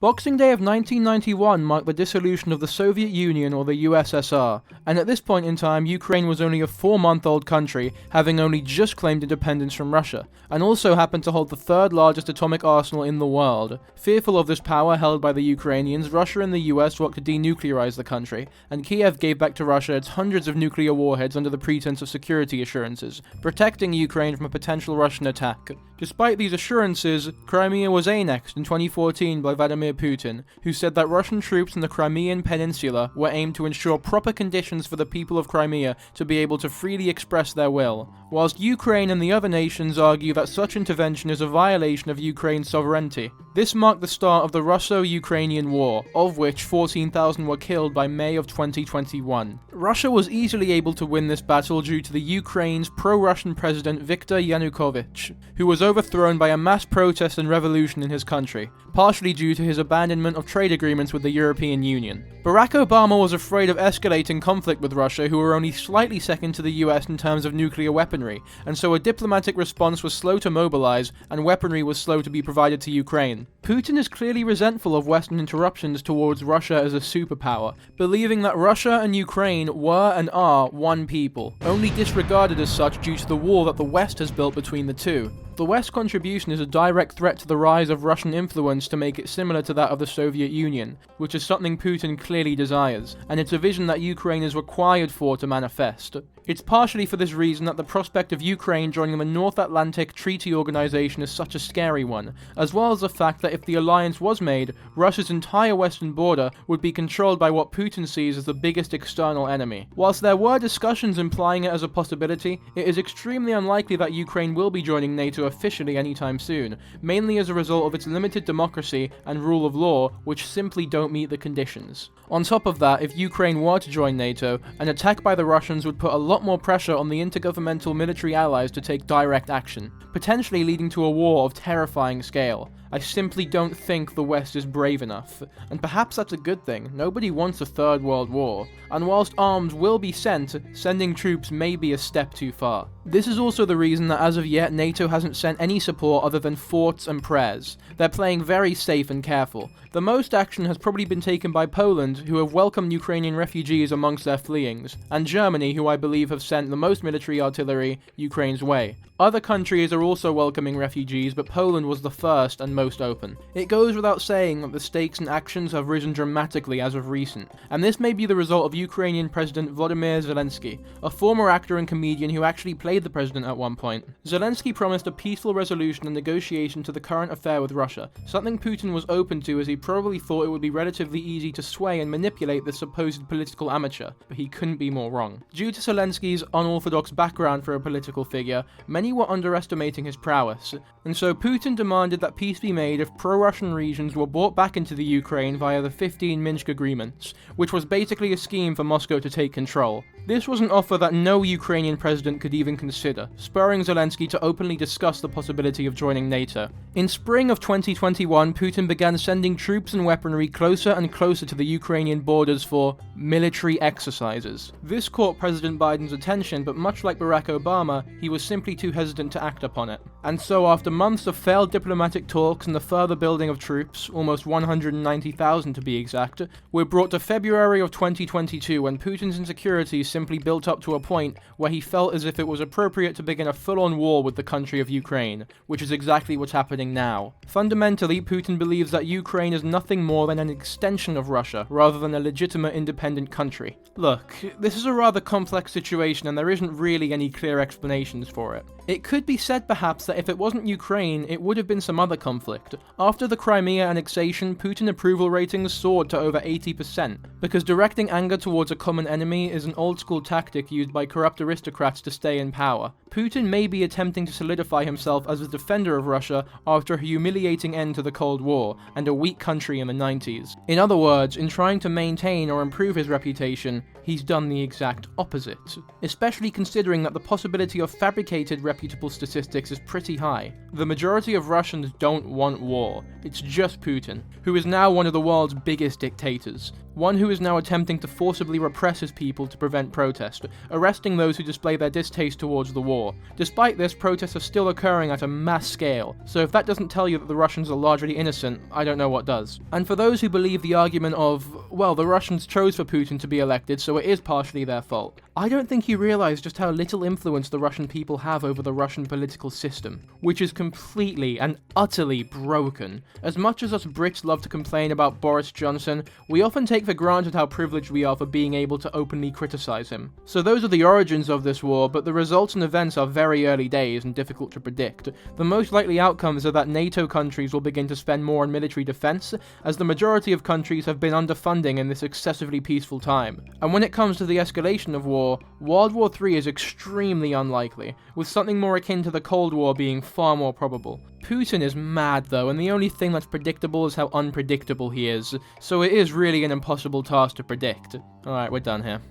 Boxing Day of 1991 marked the dissolution of the Soviet Union, or the USSR, and at this point in time Ukraine was only a 4-month-old country, having only just claimed independence from Russia, and also happened to hold the third largest atomic arsenal in the world. Fearful of this power held by the Ukrainians, Russia and the US worked to denuclearize the country, and Kyiv gave back to Russia its hundreds of nuclear warheads under the pretense of security assurances, protecting Ukraine from a potential Russian attack. Despite these assurances, Crimea was annexed in 2014 by Vladimir Putin, who said that Russian troops in the Crimean peninsula were aimed to ensure proper conditions for the people of Crimea to be able to freely express their will, whilst Ukraine and the other nations argue that such intervention is a violation of Ukraine's sovereignty. This marked the start of the Russo-Ukrainian War, of which 14,000 were killed by May of 2021. Russia was easily able to win this battle due to the Ukraine's pro-Russian president Viktor Yanukovych, who was overthrown by a mass protest and revolution in his country, partially due to his abandonment of trade agreements with the European Union. Barack Obama was afraid of escalating conflict with Russia, who were only slightly second to the US in terms of nuclear weaponry, and so a diplomatic response was slow to mobilize, and weaponry was slow to be provided to Ukraine. Putin is clearly resentful of Western interruptions towards Russia as a superpower, believing that Russia and Ukraine were and are one people, only disregarded as such due to the wall that the West has built between the two. The West's contribution is a direct threat to the rise of Russian influence to make it similar to that of the Soviet Union, which is something Putin clearly desires, and it's a vision that Ukraine is required for to manifest. It's partially for this reason that the prospect of Ukraine joining the North Atlantic Treaty Organization is such a scary one, as well as the fact that if the alliance was made, Russia's entire western border would be controlled by what Putin sees as the biggest external enemy. Whilst there were discussions implying it as a possibility, it is extremely unlikely that Ukraine will be joining NATO officially anytime soon, mainly as a result of its limited democracy and rule of law, which simply don't meet the conditions. On top of that, if Ukraine were to join NATO, an attack by the Russians would put a lot more pressure on the intergovernmental military allies to take direct action, potentially leading to a war of terrifying scale. I simply don't think the West is brave enough, and perhaps that's a good thing. Nobody wants a third world war, and whilst arms will be sent, sending troops may be a step too far. This is also the reason that as of yet NATO hasn't sent any support other than thoughts and prayers. They're playing very safe and careful. The most action has probably been taken by Poland, who have welcomed Ukrainian refugees amongst their fleeings, and Germany, who I believe have sent the most military artillery Ukraine's way. Other countries are also welcoming refugees, but Poland was the first and most open. It goes without saying that the stakes and actions have risen dramatically as of recent, and this may be the result of Ukrainian President Vladimir Zelensky, a former actor and comedian who actually played the president at one point. Zelensky promised a peaceful resolution and negotiation to the current affair with Russia, something Putin was open to as he probably thought it would be relatively easy to sway and manipulate this supposed political amateur, but he couldn't be more wrong. Due to Zelensky's unorthodox background for a political figure, many were underestimating his prowess, and so Putin demanded that peace be made if pro-Russian regions were brought back into the Ukraine via the 15 Minsk agreements, which was basically a scheme for Moscow to take control. This was an offer that no Ukrainian president could even consider, spurring Zelensky to openly discuss the possibility of joining NATO. In spring of 2021, Putin began sending troops and weaponry closer and closer to the Ukrainian borders for military exercises. This caught President Biden's attention, but much like Barack Obama, he was simply too hesitant to act upon it. And so after months of failed diplomatic talks and the further building of troops, almost 190,000 to be exact, we're brought to February of 2022 when Putin's insecurities simply built up to a point where he felt as if it was appropriate to begin a full-on war with the country of Ukraine, which is exactly what's happening now. Fundamentally, Putin believes that Ukraine is nothing more than an extension of Russia, rather than a legitimate independent country. Look, this is a rather complex situation and there isn't really any clear explanations for it. It could be said perhaps that if it wasn't Ukraine, it would have been some other conflict. After the Crimea annexation, Putin approval ratings soared to over 80%, because directing anger towards a common enemy is an old-school tactic used by corrupt aristocrats to stay in power. Putin may be attempting to solidify himself as a defender of Russia after a humiliating end to the Cold War and a weak country in the 90s. In other words, in trying to maintain or improve his reputation, he's done the exact opposite, especially considering that the possibility of fabricated reputable statistics is pretty high. The majority of Russians don't want war. It's just Putin, who is now one of the world's biggest dictators. one who is now attempting to forcibly repress his people to prevent protest, arresting those who display their distaste towards the war. Despite this, protests are still occurring at a mass scale, so if that doesn't tell you that the Russians are largely innocent, I don't know what does. And for those who believe the argument of, well, the Russians chose for Putin to be elected, so it is partially their fault, I don't think you realize just how little influence the Russian people have over the Russian political system, which is completely and utterly broken. As much as us Brits love to complain about Boris Johnson, we often take for granted how privileged we are for being able to openly criticize him. So those are the origins of this war, but the results and events are very early days and difficult to predict. The most likely outcomes are that NATO countries will begin to spend more on military defense, as the majority of countries have been underfunding in this excessively peaceful time. And when it comes to the escalation of war, World War III is extremely unlikely, with something more akin to the Cold War being far more probable. Putin is mad though, and the only thing that's predictable is how unpredictable he is, so it is really an impossible task to predict. Alright, we're done here.